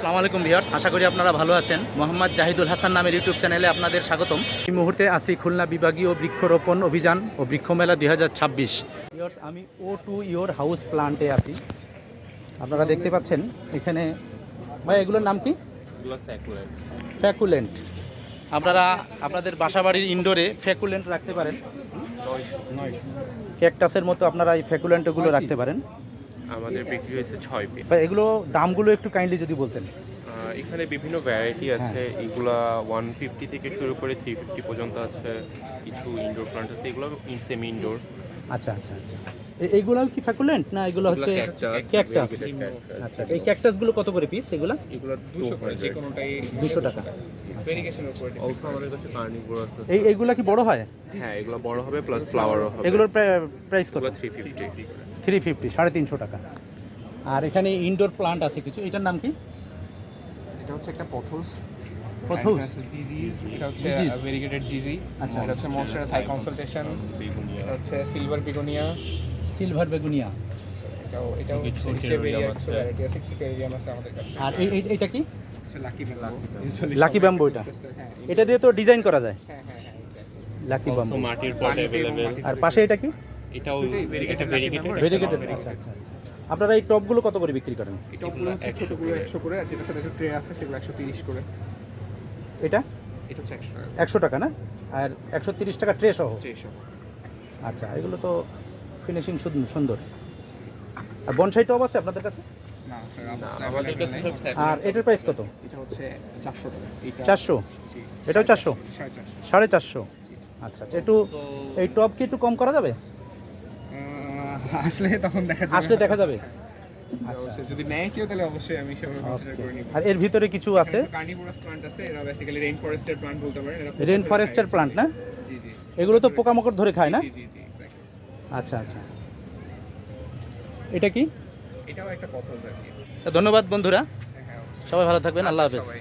আসসালামু আলাইকুম ভিউয়ার্স, আশা করি আপনারা ভালো আছেন। মোহাম্মদ জাহিদুল হাসান নামের ইউটিউব চ্যানেলে আপনাদের স্বাগতম। এই মুহূর্তে আছি খুলনা বিভাগীয় বৃক্ষরোপণ অভিযান ও বৃক্ষমেলা 2026। ভিউয়ার্স, আমি ও টু ইয়োর হাউস প্লান্টে আছি। আপনারা দেখতে পাচ্ছেন এখানে। ভাই, এগুলোর নাম কি? ফ্যাকুলেন্ট। আপনারা আপনাদের বাসাবাড়ির ইনডোরে ফ্যাকুলেন্ট রাখতে পারেন। ক্যাকটাসের মতো আপনারা এই ফ্যাকুলেন্টগুলো রাখতে পারেন। আমাদের বিক্রি হয়েছে 6 পিস। এগুলো দামগুলো একটু কাইন্ডলি যদি বলতেন। এখানে বিভিন্ন ভ্যারাইটি আছে। এগুলা 150 থেকে শুরু করে 350 পর্যন্ত আছে। কিছু ইনডোর প্লান্ট আছে, এগুলো সেমি ইনডোর। আচ্ছা আচ্ছা আচ্ছা, এইগুলো কি ফ্যাকুলেন্ট না এগুলো হচ্ছে ক্যাকটাস? আচ্ছা আচ্ছা, এই ক্যাকটাসগুলো কত করে পিস? এগুলো 200 করে, যে কোনোটাই 200 টাকা। ভেরিগেশনের উপর। অলসো আমাদের কাছে কার্নিভোর আছে। এইগুলা কি বড় হয়? হ্যাঁ, এগুলো বড় হবে প্লাস ফ্লাওয়ারও হবে। এগুলোর প্রাইস কত? 350। 350, 350 টাকা। আর এখানে ইনডোর প্লান্ট আছে কিছু। এটার নাম কি? এটা হচ্ছে একটা পথস জিজিস। এটা হচ্ছে ভেরিগেটেড জিজি। আচ্ছা, এটা হচ্ছে মনস্টার থাই কনসালটেশন। এটা হচ্ছে সিলভার বেগোনিয়া। Silver begonia. এটাও সিক্সেরিয়াম আছে, ভ্যারাইটি আছে, সিক্সেরিয়াম আছে আমাদের কাছে। আর এটা কি? হচ্ছে লাকি ব্যাম্বো। Lucky bamboo. এটা দিয়ে তো ডিজাইন করা যায়। হ্যাঁ, লাকি ব্যাম্বো। মাটির পট अवेलेबल। আর পাশে এটা কি? এটাও ভেরিগেটেড। ভেরিগেটেড। আচ্ছা আচ্ছা আচ্ছা। আপনারা এই টপগুলো কত করে বিক্রি করেন? এটা হচ্ছে ছোটগুলো 100 করে, আর যেটার সাথে একটা ট্রে আছে সেগুলো 130 করে। এটা হচ্ছে 100 টাকা। 100 টাকা না? আর 130 টাকা ট্রে সহ? ট্রে সহ। আচ্ছা, এগুলো তো ফিনিশিং সুন্দর। আর বনসাই টব আছে আপনাদের কাছে? না স্যার, আমাদের কাছে সব সেট। আর এটার প্রাইস কত? এটা হচ্ছে 400 টাকা। এটা 400? এটাও 400? 450। 450? আচ্ছা আচ্ছা, একটু এই টপ কি একটু কম করা যাবে? আসলে তখন দেখা যাবে। আসলে দেখা যাবে। অবশ্যই যদি নেয় কেউ তাহলে অবশ্যই আমি সেভাবে কনসিডার করে নিব। আর এর ভিতরে কিছু আছে কার্নিভোরাস প্লান্ট আছে, এরা বেসিক্যালি রেইন ফরেস্টের প্লান্ট বলতে পারেন। রেন ফরেস্টের প্লান্ট না? জি জি এগুলো তো পোকামাকড় ধরে খায় না? জি জি এক্স্যাক্টলি। আচ্ছা আচ্ছা, এটা কি? এটাও একটা পথল আর কি। ধন্যবাদ বন্ধুরা, হ্যাঁ, অবশ্যই। সবাই ভালো থাকবেন। আল্লাহ হাফেজ। সবাই।